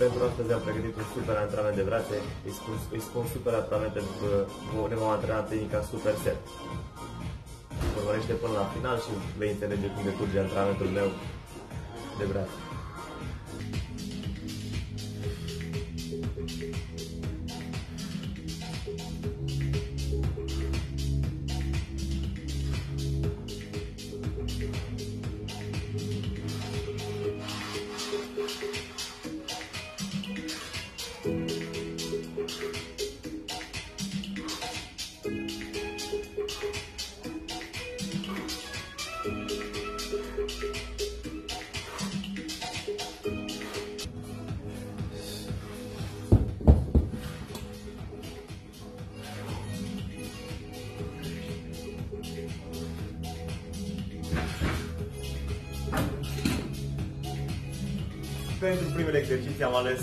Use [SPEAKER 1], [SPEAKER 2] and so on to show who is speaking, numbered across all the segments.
[SPEAKER 1] Pentru astăzi am pregătit un super antrenament de brațe. Îi spun super antrenament pentru că ne vom antrena tehnica super set. Urmărește până la final și vei înțelege cum decurge antrenamentul meu de brațe. Pentru primele exerciții am ales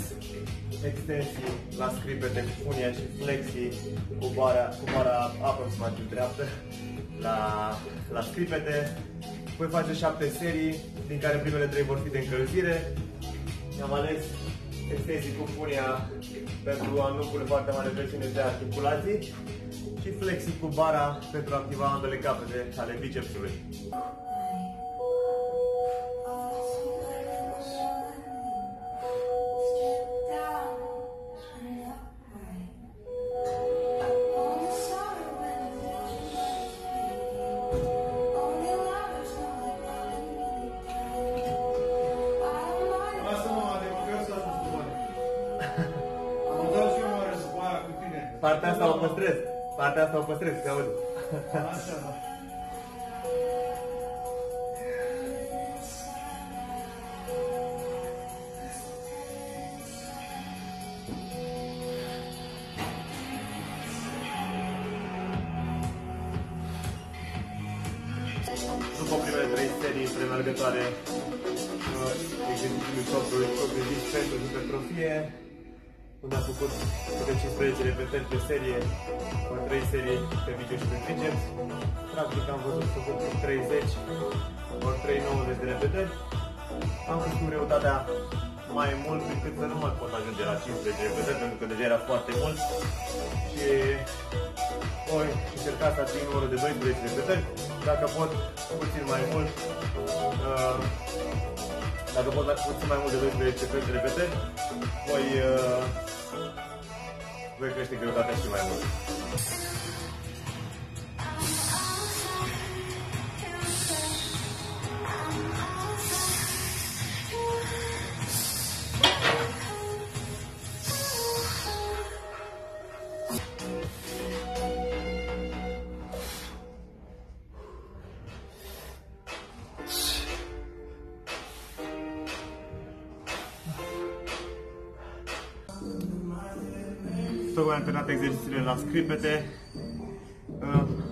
[SPEAKER 1] extensii la scripete cu funia și flexii cu bara aproximativ dreaptă la scripete. Voi face 7 serii, din care primele 3 vor fi de încălzire. Am ales extensii cu funia pentru a nu pune foarte mare presiune pe articulații și flexii cu bara pentru a activa ambele capete ale bicepsului. Partea asta o păstrez. Partea asta o păstrez, că auzi.
[SPEAKER 2] Așa, da.
[SPEAKER 1] După primele 3 serii premergătoare exercițiului progresiv pentru hipertrofie, unde am făcut câte 15 repetări pe serie, ori 3 serii pe biceps și pe triceps. Practic am văzut să fac 30 ori 390 de repetări. Am crescut greutatea mai mult încât să nu mai pot ajunge la 15 repetări, pentru că deja era foarte mult. Și voi încerca să ating numărul de 12 repetări. Dacă pot puțin mai mult, dacă pot puțin mai mult de 12 repetări, voi crește greutatea și mai mult. Tocmai am terminat exercițiile la scripete.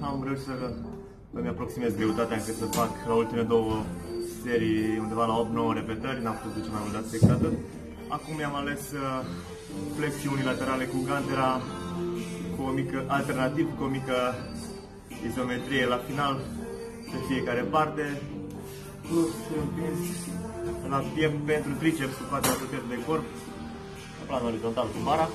[SPEAKER 1] Am reușit să îmi aproximez greutatea încât să fac la ultimele 2 serii undeva la 8-9 repetări. N-am putut duce mai mult decât atât. Acum mi-am ales flexii unilaterale cu gantera, alternativ cu o mică izometrie la final pe fiecare parte. Plus împins la piept pentru triceps cu fața apropiată de corp, la plan orizontal cu bara.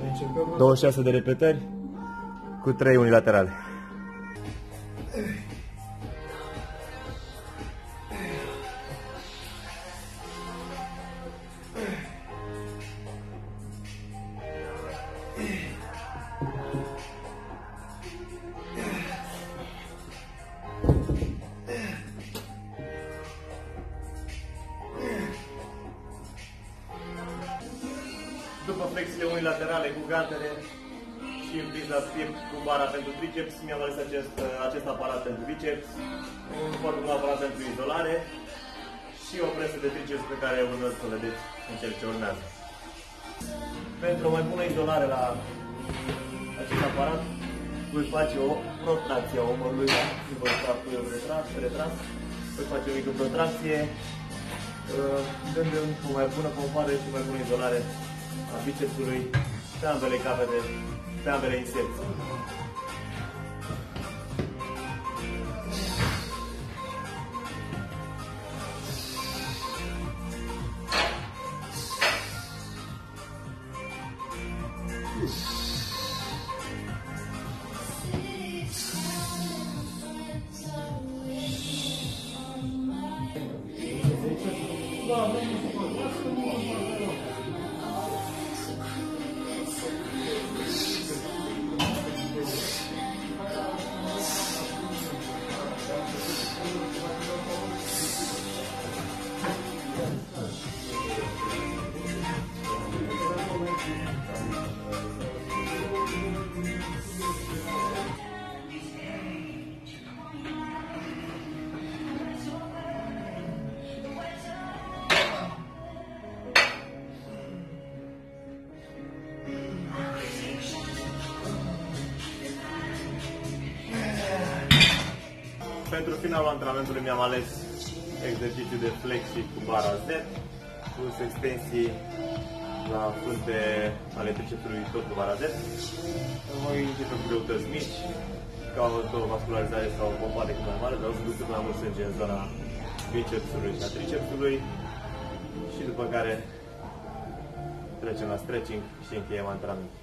[SPEAKER 2] Începem.
[SPEAKER 1] 26 de repetări cu 3 unilaterale. După flexiile unilaterale cu gantele și împins la piept cu bara pentru triceps, mi-am ales acest aparat pentru biceps, un foarte bun aparat pentru izolare. și o presă de triceps pe care urmează să o vedeți în cel ce urmează. Pentru o mai bună izolare la acest aparat, voi face o protracție a omorului, voi sta cu el retras, voi face o mică protracție, dând o mai bună pompare și o mai bună izolare a bicepsului pe ambele capete, pe ambele inserții. Pentru finalul antrenamentului mi-am ales exercițiul de flexii cu bara Z, plus extensii la frunte ale tricepsului tot cu bara Z. Voi începe cu greutăți mici, ca o vascularizare sau o pompare cât mai mare, vreau să duc cât mai mult sânge în zona bicepsului și a tricepsului și după care trecem la stretching și încheiem antrenamentul.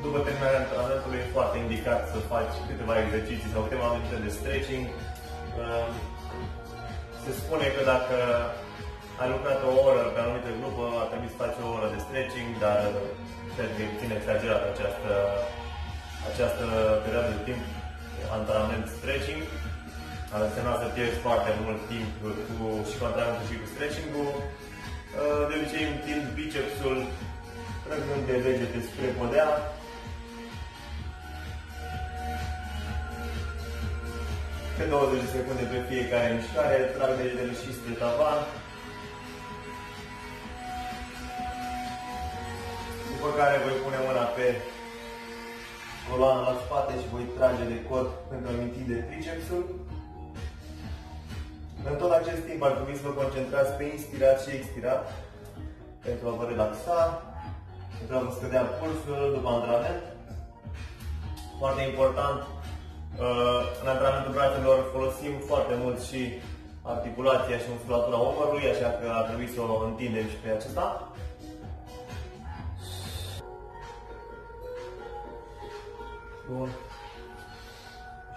[SPEAKER 1] După terminarea antrenamentului e foarte indicat să faci câteva exerciții sau câteva minute de stretching. Se spune că dacă ai lucrat o oră pe anumite grupă, ar trebui să faci o oră de stretching, dar cred că e puțin exagerat această perioadă de timp antrenament stretching. Ar însemna să pierzi foarte mult timp și cu antrenamentul și cu stretching-ul. De obicei întind bicepsul trăgând de degete spre podea. Pe 20 de secunde pe fiecare mișcare, trag degetele și spre tavan. După care voi pune mâna pe coloană la spate și voi trage de cot pentru a-mi întinde tricepsul. În tot acest timp ar trebui să vă concentrați pe inspirat și expirat pentru a vă relaxa, pentru a vă scădea pulsul după antrenament. Foarte important, în antrenamentul brațelor folosim foarte mult și articulația și musculatura umărului, așa că ar trebui să o întindem și pe acesta. Bun.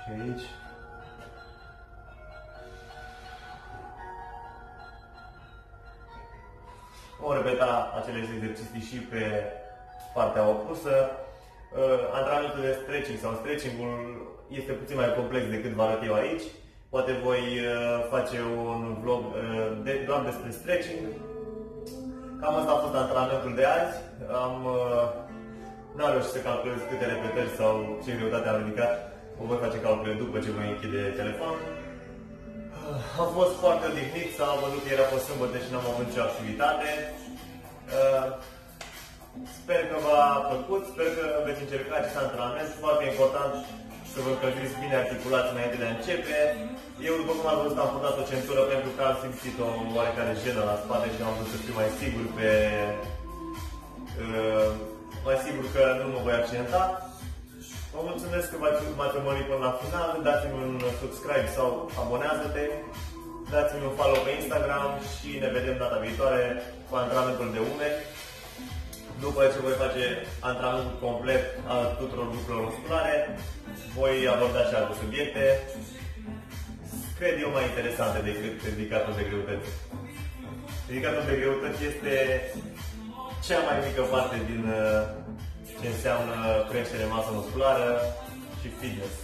[SPEAKER 1] Și aici. Vom repeta acele exerciții și pe partea opusă. Antrenamentul de stretching sau stretching-ul este puțin mai complex decât vă arăt eu aici. Poate voi face un vlog doar despre stretching. Cam asta a fost antrenamentul de azi. N-am reușit să calculez câte repetări sau ce greutate am ridicat. O voi face calcule după ce voi închide telefon. Am fost foarte odihnit, s-a văzut că era pe sâmbătă și n-am avut nicio activitate. Sper că v-a plăcut, sper că veți încerca acest antrenament. Foarte important să vă încălziți bine articulați înainte de a începe. Eu, după cum ați văzut, am purtat o centură pentru că am simțit o oarecare jenă la spate și am vrut să fiu mai sigur că nu mă voi accidenta. Vă mulțumesc că m-ați urmărit până la final. Dați-mi un subscribe sau abonează-te. Dați-mi un follow pe Instagram și ne vedem data viitoare cu antrenamentul de umeri. După ce voi face antrenamentul complet al tuturor grupurilor musculare, voi aborda și alte subiecte, cred eu, mai interesante decât ridicatul de greutăți. Ridicatul de greutăți este cea mai mică parte din ce înseamnă creștere masă musculară și fitness.